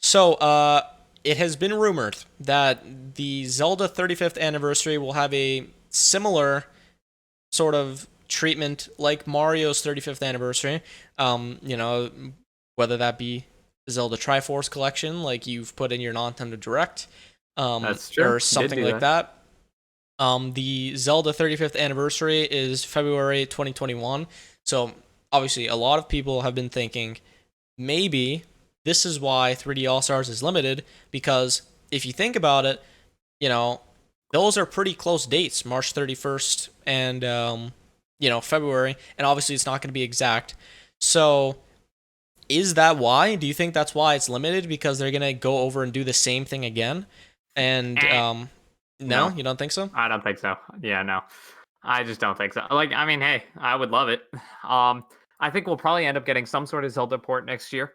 So, it has been rumored that the Zelda 35th anniversary will have a similar sort of treatment like Mario's 35th anniversary. You know, whether that be Zelda Triforce collection, like you've put in your Nintendo Direct, That's true. or Did something do like that. that. The Zelda 35th anniversary is February 2021. So, obviously, a lot of people have been thinking maybe this is why 3D All Stars is limited because if you think about it, you know, those are pretty close dates, March 31st and February, and obviously it's not going to be exact. So, is that why? Do you think that's why it's limited because they're going to go over and do the same thing again? And Eh, no, no, you don't think so? I don't think so. Yeah, no, I just don't think so. Like, I mean, hey, I would love it. I think we'll probably end up getting some sort of Zelda port next year.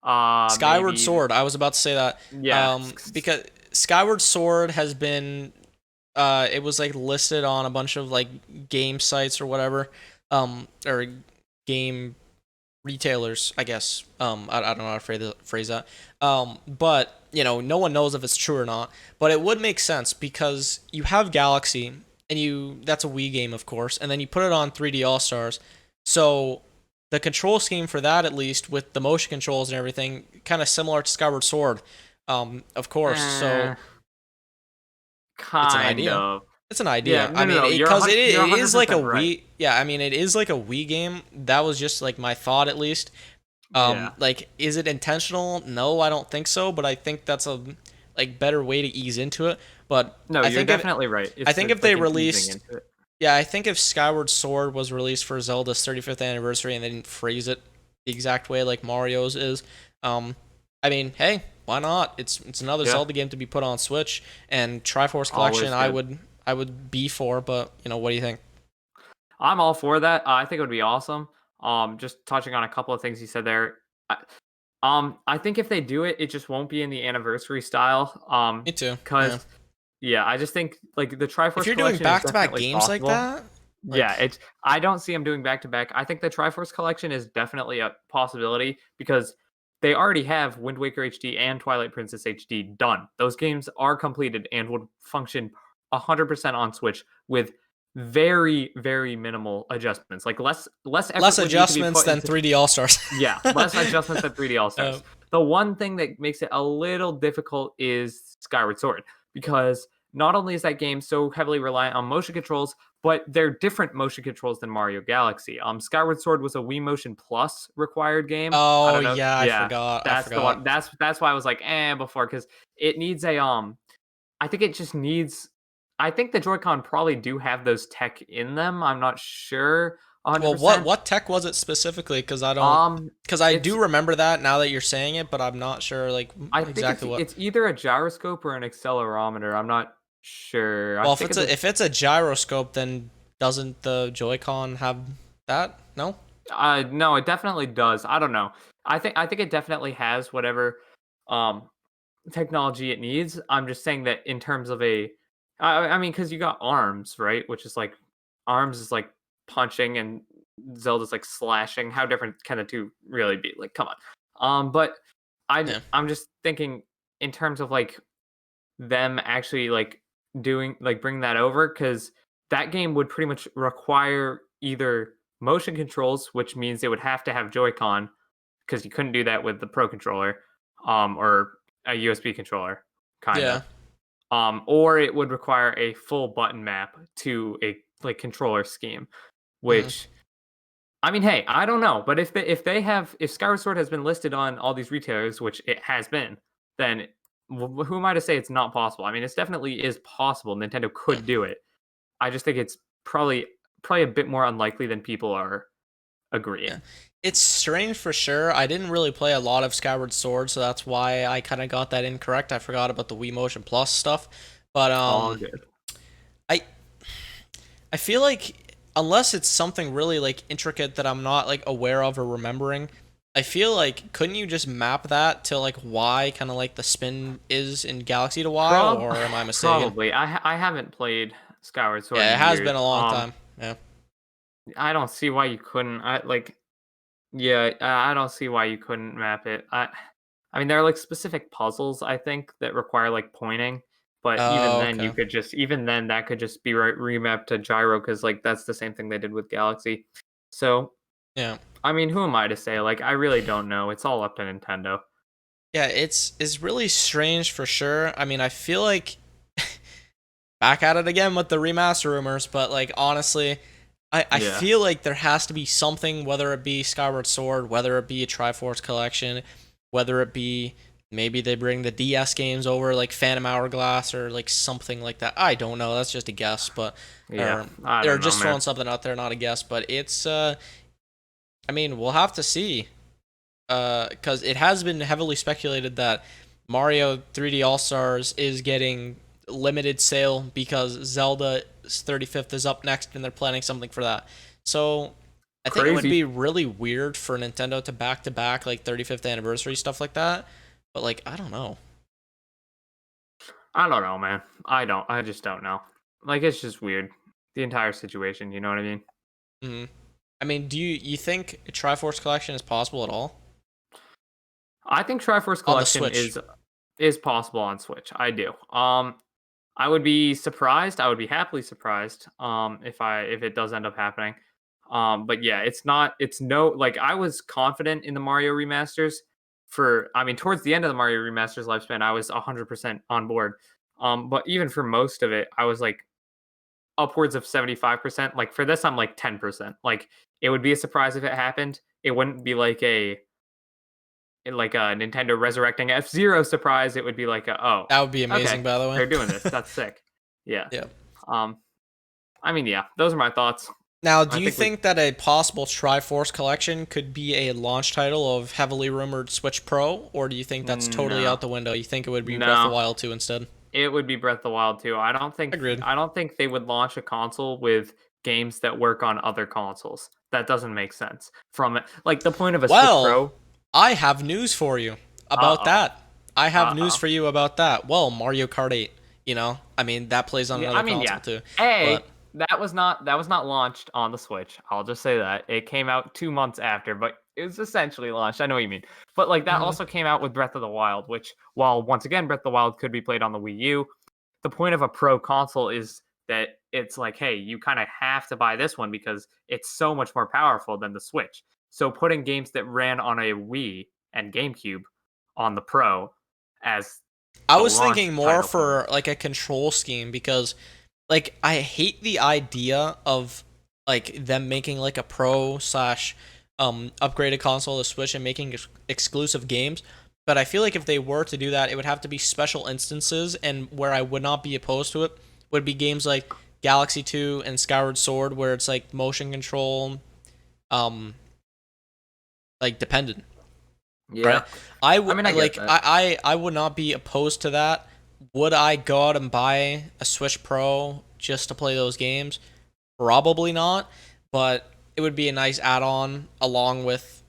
Skyward Maybe, Sword, I was about to say that yeah, because Skyward Sword has been it was like listed on a bunch of like game sites or whatever, or game retailers, I guess. I don't know how to phrase that. But no one knows if it's true or not. But it would make sense because you have Galaxy, and that's a Wii game, of course, and then you put it on 3D All Stars. So the control scheme for that, at least with the motion controls and everything, kind of similar to Skyward Sword, of course. So eh, it's an kind idea. of. It's an Yeah, idea. I no, no, mean, no. it because You're it is like a 100% right. Wii. Yeah, I mean, it is like a Wii game. That was just like my thought, at least. Yeah. Like, is it intentional? No, I don't think so. But I think that's a like better way to ease into it. But No, you're definitely right. I It's think if it's they like an easing released, into it. yeah, I think if Skyward Sword was released for Zelda's 35th anniversary and they didn't phrase it the exact way like Mario's is, um, I mean, hey, why not? It's another Yeah, Zelda game to be put on Switch, and Triforce Collection always good. I would be for, but what do you think? I'm all for that. I think it would be awesome. Just touching on a couple of things you said there. I, I think if they do it, it just won't be in the anniversary style. Me too. Yeah. Because yeah, I just think like the If Triforce you're doing collection is back-to-back definitely games like possible. that, Yeah, like, it's. I don't see them doing back to back. I think the Triforce collection is definitely a possibility because they already have Wind Waker HD and Twilight Princess HD done. Those games are completed and would function 100% on Switch with very very minimal adjustments. Like less less effort would need to be adjustments put than into. 3D All Stars. Yeah, less adjustments than 3D All uh, Stars. The one thing that makes it a little difficult is Skyward Sword because not only is that game so heavily reliant on motion controls, but they're different motion controls than Mario Galaxy. Skyward Sword was a Wii Motion Plus required game. I oh don't know. yeah, I Yeah, forgot. I that's the forgot. one. That's why I was like, before because it needs a. I think it just needs. I think the Joy-Con probably do have those tech in them. I'm not sure Well, what 100%. what tech was it specifically? Because I It's do remember that now that you're saying it, but I'm not sure like I think exactly what. it's either a gyroscope or an accelerometer. I'm not sure. I Well, if think it's it's a a gyroscope, then doesn't the Joy-Con have that? No. no, it definitely does. I don't know. I think it definitely has whatever um technology it needs. I'm just saying that in terms of I mean, because you got arms, right? Which is like arms is like punching and Zelda's like slashing. How different can the two really be? Like, come on. But Yeah. I'm just thinking in terms of like them actually like doing like bring that over because that game would pretty much require either motion controls, which means it would have to have Joy-Con because you couldn't do that with the Pro controller, or a USB controller, kind Yeah. of. Or it would require a full button map to a like controller scheme, Mhm. which I mean, hey, I don't know, but if Skyward Sword has been listed on all these retailers, which it has been, then who am I to say it's not possible? I mean, it definitely is possible. Nintendo Yeah. could do it. I just think it's probably a bit more unlikely than people are Yeah. agreeing. It's strange for sure. I didn't really play a lot of Skyward Sword, so that's why I kind of got that incorrect. I forgot about the Wii Motion Plus stuff. But All good. I I feel like unless it's something really like intricate that I'm not like aware of or remembering, I feel like couldn't you just map that to like Y, kind of like the spin is in Galaxy to Y, Prob or am I mistaken? Probably. I haven't played Skyward Sword Yeah, it in has years. been a long time. Yeah. I don't see why you couldn't. I like. Yeah, I don't see why you couldn't map it. I mean, there are like specific puzzles I think that require like pointing, but even Oh, then okay. even then that could just be remapped to gyro because like that's the same thing they did with Galaxy. So Yeah. I mean, who am I to say? Like, I really don't know. It's all up to Nintendo. Yeah, it's really strange for sure. I mean, I feel like back at it again with the remaster rumors, but like honestly, I Yeah, feel like there has to be something, whether it be Skyward Sword, whether it be a Triforce collection, whether it be maybe they bring the DS games over, like Phantom Hourglass or like something like that. I don't know. That's just a guess, but yeah. or I they're don't know, just man. throwing something out there, not a guess. But it's I mean, we'll have to see. Because it has been heavily speculated that Mario 3D All Stars is getting limited sale because Zelda's 35th is up next and they're planning something for that. So I think it would Crazy. be really weird for Nintendo to back like 35th anniversary stuff like that. But like, I don't know. I don't know, man. I don't. I just don't know. Like, it's just weird. The entire situation. You know what I mean? hmm I mean, do you think a Triforce collection is possible at all I think Triforce on the Collection Switch? is possible on Switch. I do. I would be surprised. I would be happily surprised. If it does end up happening. But yeah, it's not. It's no. Like I was confident in the Mario remasters. I mean, towards the end of the Mario remasters lifespan, I was 100% on board. But even for most of it, I was like upwards of 75%. Like for this, I'm like 10%. Like it would be a surprise if it happened. It wouldn't be like a Nintendo resurrecting F-Zero surprise. It would be like oh, That would be okay, amazing, by the way. they're doing this. That's sick. Yeah. Yeah. Um, I mean, yeah, those are my thoughts. Now, do I you think we think that a possible Triforce collection could be a launch title of heavily rumored Switch Pro, or do you think that's totally no, out the window? You think it would be Breath of no, the Wild 2 instead? it would be Breath of the Wild too. Agreed. I don't think they would launch a console with games that work on other consoles. That doesn't make sense. From it, like the point of a Switch Well, Pro. I have news for you Uh about oh. that. I have news Uh for you about that. Well, Mario Kart 8, I mean, that plays on Yeah, another I mean, console yeah. too. A But, that was not launched on the Switch. I'll just say that. It came out 2 months after, but it was essentially launched. I know what you mean. But like that mhm. also came out with Breath of the Wild, which while once again Breath of the Wild could be played on the Wii U, the point of a pro console is that it's like, hey, you kind of have to buy this one because it's so much more powerful than the Switch. So putting games that ran on a Wii and GameCube on the Pro as I the was launch thinking more title for it. for like a control scheme because like I hate the idea of like them making like a pro slash upgraded console to Switch and making exclusive games. But I feel like if they were to do that, it would have to be special instances, and where I would not be opposed to it would be games like Galaxy 2 and Skyward Sword, where it's like motion control, um, like dependent, right? Yeah. I I would mean, I get like that. I would not be opposed to that. Would I go out and buy a Switch Pro just to play those games? Probably not, but it would be a nice add-on along with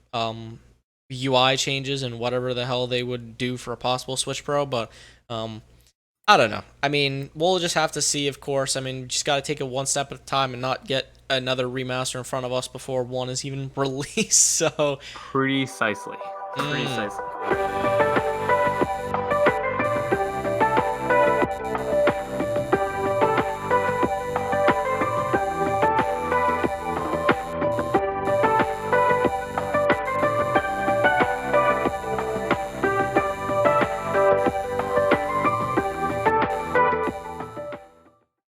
UI changes and whatever the hell they would do for a possible Switch Pro. But um, I don't know. I mean, we'll just have to see. Of course, I mean, just got to take it one step at a time and not get another remaster in front of us before one is even released. So, Precisely. mm, Precisely.